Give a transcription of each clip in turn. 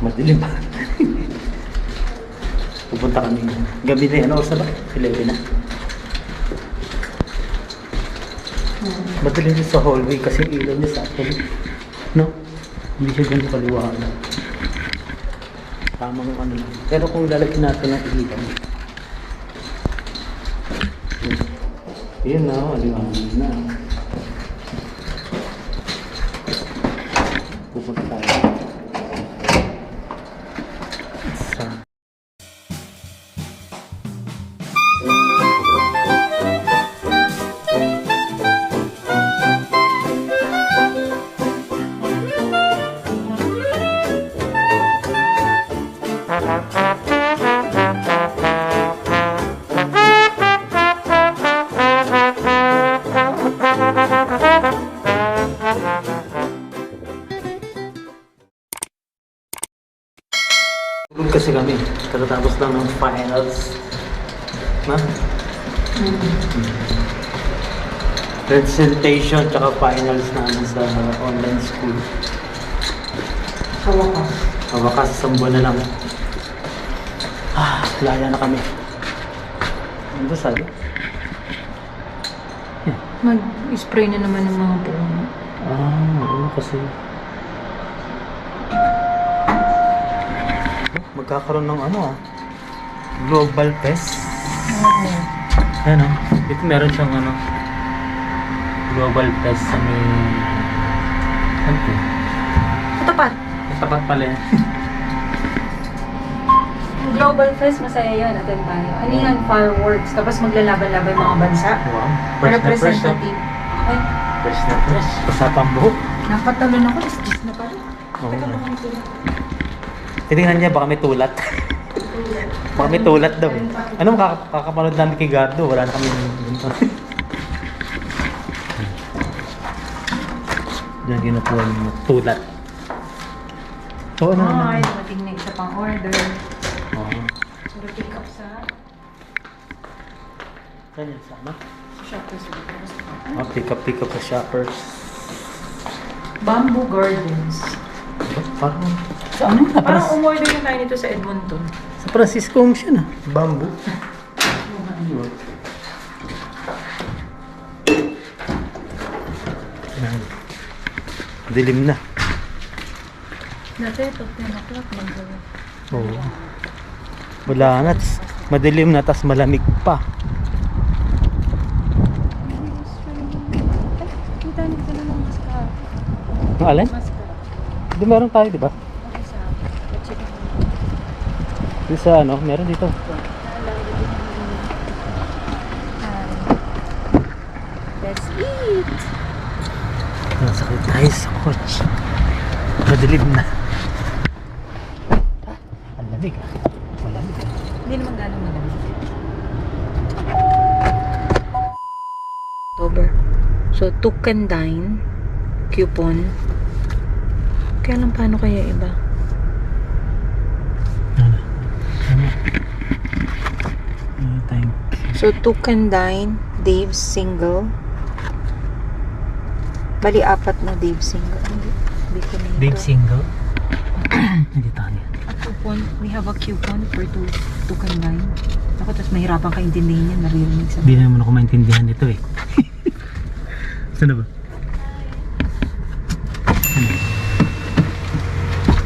Madilim pa. Pupunta kami. Gabi na yan. Ano oras na ba? 11 na. Madilim din sa hallway kasi ilaw niya sa akin. No? Hindi siya ganun kaliwanag. Tamang ano lang. Pero kung lalagyan natin ang ilaw. Yun na, maliwanag na. Pupunta tayo. Kasi kami, katatapos lang ng finals. Na? Presentation tsaka finals namin sa online school. Kawakas. Kawakas, isang buwan na lang. Laya na kami. Ano ba sabi? Mag-spray na naman ng mga puno. Oo kasi. Magkakaroon ng ano Global Fest. Ayan dito meron siyang Global Fest sa may ano po? Tapat. Tapat pala yan. Global Fest, masaya yan. Attend tayo. Ano yan? Fireworks. Tapos maglalaban-laban mga bansa. Wow. Representative. Ay, Fresh na fresh. Pasapang buhok. napatalon ako. Is na pala. Oo. Teka lang ito. Titingnan niya baka may tulat. Baka may tulat daw eh. Ano makakapanood namin kay Gardo? Wala na kami dito. Diyan kinukuha yung tulat. Oo na. Ay, dumating na isa pang order. Oo. Pero pick up sa Saan yan? Sama? shoppers. Pick up sa shoppers. Bamboo Gardens. Parang So ano na? Parang umorder yung tayo nito sa Edmonton. sa Francisco siya na. Bamboo. Dilim na. Dati ito, 10 o'clock mag-gawa. Oo. Wala na. Madilim na, tas malamig pa. Kita nito na ng mascara. Ang alin? Mascara. Di meron tayo, di ba? Okay sa check it. Di sa meron dito. Let's eat! Nasakit tayo sa coach. Madilim na. Ang lamig Malamig Hindi naman gano'ng malamig. October. So, two can dine. Coupon. Kaya lang paano kaya iba? Thank you. So, two can dine. Dave's single. Bali, apat na Dave's single. Hindi ko na ito. Dave single. Hindi tayo. A coupon. We have a coupon for two can dine. Ako, tapos mahirapan ka intindihin yan. Naririnig sa Hindi naman ako maintindihan ito eh. Saan ba?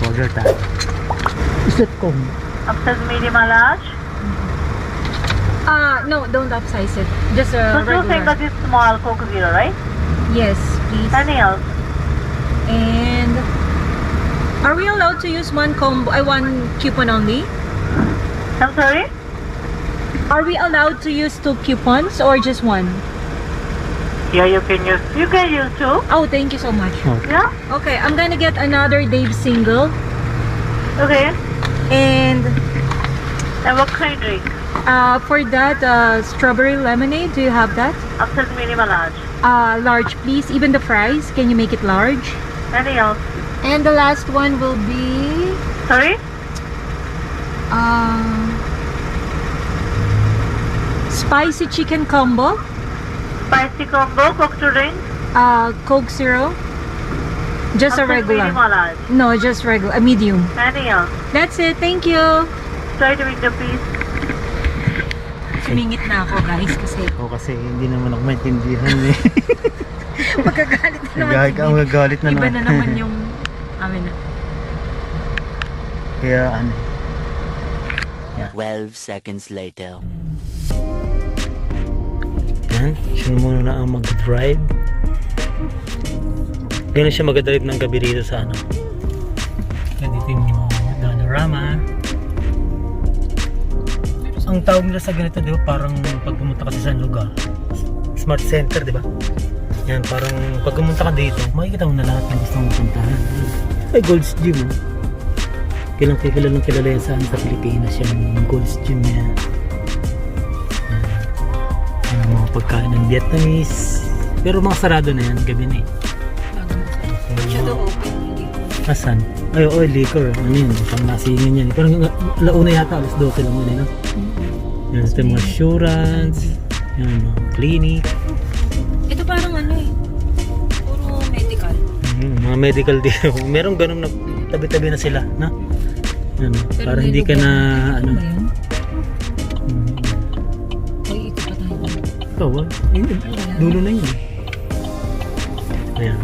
Order tayo. Is that combo? Upsize medium or large? No, don't upsize it. Just So a two regular. singles is small Coke Zero, right? Yes, please. Anything else? And are we allowed to use one combo? One coupon only? I'm sorry? Are we allowed to use two coupons or just one? Yeah, you can use two. Oh, thank you so much. Yeah? Okay, I'm gonna get another Dave single. Okay. And And what kind of drink? for that, strawberry lemonade, do you have that? Upsize medium or large? Large, please. Even the fries, can you make it large? Anything else? And the last one will be Sorry? spicy chicken combo, Spicy combo, Coke to drink. Coke Zero, Just a After regular. medium or large? No, just regular. A medium. Anything else? That's it. Thank you. Try to read the piece. Sumingit na ako, guys, kasi O kasi hindi naman ako maintindihan eh. magagalit na naman. Magagalit na Iba naman. na naman yung amin na. Kaya ano. 12 seconds later. Yan. Siya muna na ang mag-drive. Yan na siya mag-drive ng gabi rito sa ano. Yan dito yung panorama. Ang tawag nila sa ganito, di ba? Parang pag pumunta ka sa isang lugar, smart center, di ba? Yan, parang pag pumunta ka dito, makikita mo na lahat ng gusto mong puntahan. Ay, Gold's Gym, oh. Kilalang kilala yan saan sa Pilipinas, yung Gold's Gym yan. Yan ang mga pagkain ng Vietnamese. Pero mga sarado na yan, gabi na eh. Siya daw open. Asan? Ay, oh, liquor. Ano yun? Pang nasingin yan. Parang launa yata, alas 12 lang yun, eh, no? Yan, ito yung mga assurance. Yan, mga clinic. Ito parang ano eh. Puro medical. Mga medical dito. Merong ganun na tabi-tabi na sila, no? Yan, Pero para hindi ka na, ano. ba yun? Ay, ito pa tayo. Ikaw, dulo na yun. Ayan.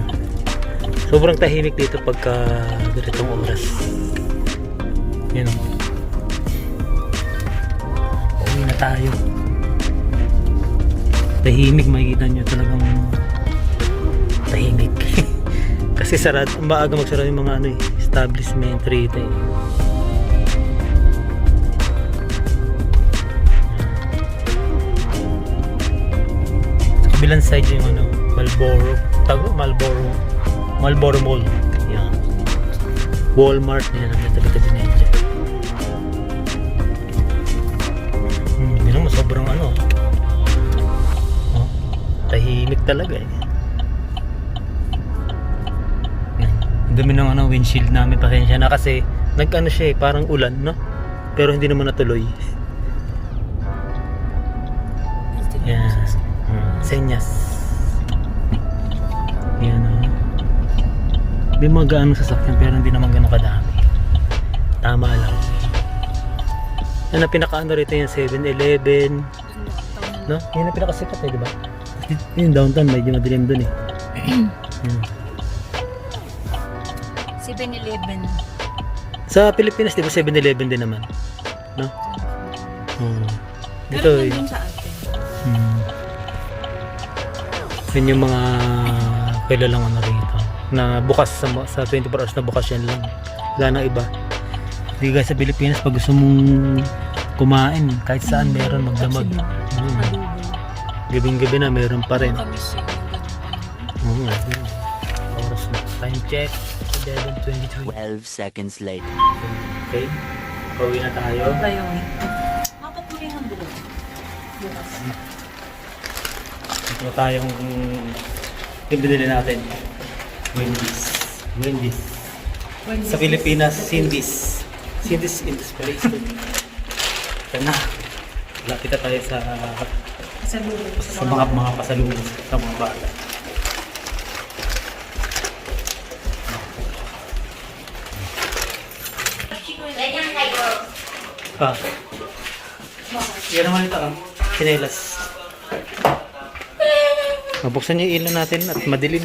Sobrang tahimik dito pagka ganitong oras. Yan o. Pauwi na tayo. Tahimik, makikita nyo talagang tahimik. Kasi sarado, maaga magsara yung mga ano eh, establishment rito eh. Sa kabilang side yung ano, Marlboro Mall. Yan. Walmart. Yan ang tabi-tabi na yun dyan. Yun naman, sobrang ano. Oh, tahimik talaga eh. Yan. Ang dami ng ano, windshield namin. Pasensya na kasi nag-ano siya eh, parang ulan, no? Pero hindi naman natuloy. Yan. Senyas. Yan o. May mga gaano sasakyan pero hindi naman gano'ng kadami. Tama lang. Yan ang pinaka-ano rito yung 7-Eleven. No? Yan ang pinakasikat eh, di ba? Yung downtown medyo madilim dun eh. 7-Eleven. Sa Pilipinas di ba 7-Eleven din naman? No? Dito Pero eh. nandun sa atin. Yun yung mga kilalang ano rito na bukas sa 24 hours na bukas yan lang, wala nang iba. Hindi guys, sa Pilipinas pag gusto mong kumain kahit saan meron magdamag. Gabing-gabi na meron pa rin. Oo nga. Oras na. Time check 11:23. 12 seconds later. Okay, pauwi na tayo. Mapapuli ng bulo. Bukas. Ito tayong binili natin. Wendy'S. Sa Pilipinas, Cindy's. Cindy's Inspiration. Ito na. Lapit na tayo sa mga pasalubong sa mga bata. Yan naman ito. Sinelas. Mabuksan niyo yung ilaw natin at madilim.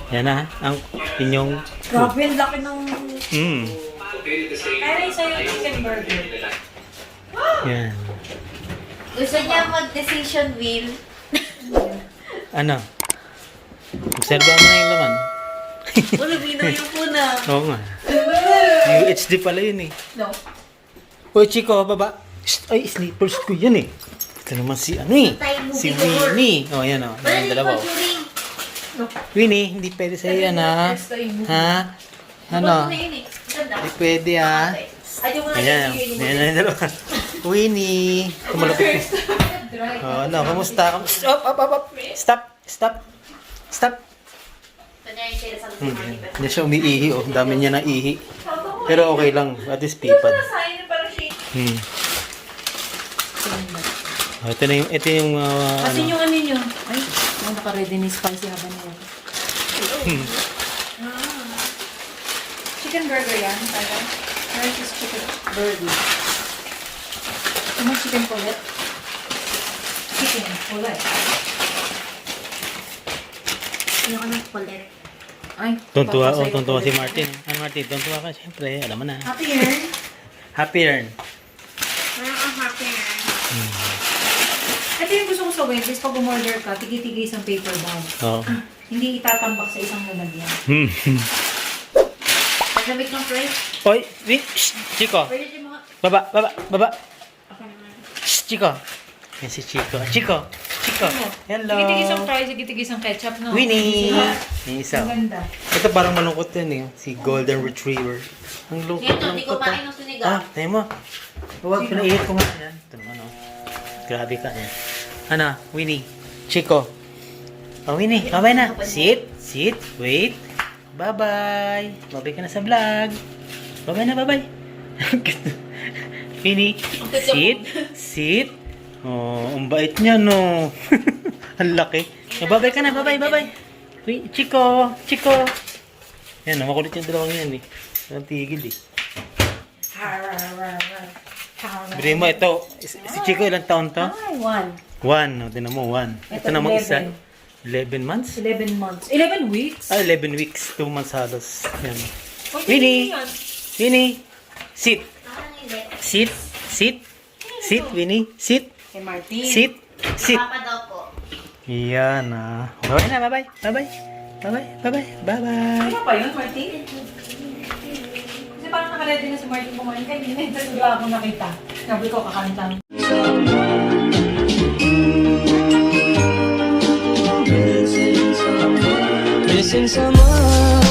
Yan na, ang inyong... Grabe, ang laki ng... Ay, sa'yo chicken burger. Yan. Gusto niya mag-decision wheel. Ano? Obserba mo na yung laman. Wala, binoyo po na. Oo nga. UHD pala yun eh. No. Hoy, Chico, baba. Ay, slippers ko yan eh. Ito naman si ano eh. Si Winnie. Oh, yan o. Yan yung dalawa. Winnie, hindi pwede sa'yo yan ha. Ha? Ano? Hindi pwede ha. Ayan. Ayan na yung dalawa. Winnie. Kumalapit. Oh, ano? Kamusta? Up. Stop. Hindi siya umiihi oh. Ang dami niya na ihi. Pero okay lang. At least pipad. Oh, ito yung, Kasi yung ano nyo. Ay, naka-ready ni spicy habanero. Chicken burger yan, tayo. Rice is chicken burger. Ano chicken pullet? Chicken pullet. Ano ka ng kulit? Ay, tuntua, papasay ko tuntua si pullet. Martin. Martin, tuntua ka, siyempre, alam mo na. Happy earn. Happy earn. Wala kang happy na. Ito yung gusto ko sa Wendy's. Pag umorder ka, tigi-tigi isang paper bag. Oo. Hindi itatambak sa isang lalagyan. Paglamig ng fries. Oy, shh, Chico. Pwede yung mga... Baba. Ako naman. Shh, Chico. Yan si Chico. Chico. Hello. Tigi-tigi isang fries, tigi-tigi isang ketchup, no? Winnie. Ang Yung isa. ganda. Ito parang malungkot yan eh. Si Golden Retriever. Ang lungkot. Ito, hindi ko lungkot, kain ah. ng sinigang. Tayo mo. Huwag, pinaihit ko nga yan. Ito naman oh. Grabe ka yan. Ano, Winnie? Chico. Oh, Winnie. Bye-bye na. Sit. Wait. Bye-bye. Bye-bye ka na sa vlog. Bye-bye na, bye-bye. Winnie. Sit. Oh, ang bait niya, no. Ang laki. Oh, bye-bye ka na, bye-bye. Wait, Chico. Yan, makulit yung dalawang yan eh. Ang tigil eh. Bili mo, ito. Si Chico, ilang taon to? Ay, 1. 1. O, tinan mo, 1. Ito namang isa. 11 months? 11 months. 11 weeks? 11 weeks. 2 months halos. Yan. Okay, Winnie! yan. Winnie! Sit! Parang hindi. Sit, Winnie! Sit! Kay Martin. Sit! Papa daw po. Yan ah. Bye-bye na, bye-bye. Ano pa yun, Martin? Kasi parang nakaready na si Martin kumain kanina. Tapos wala akong nakita. Sabi ko, kakain lang. Missing someone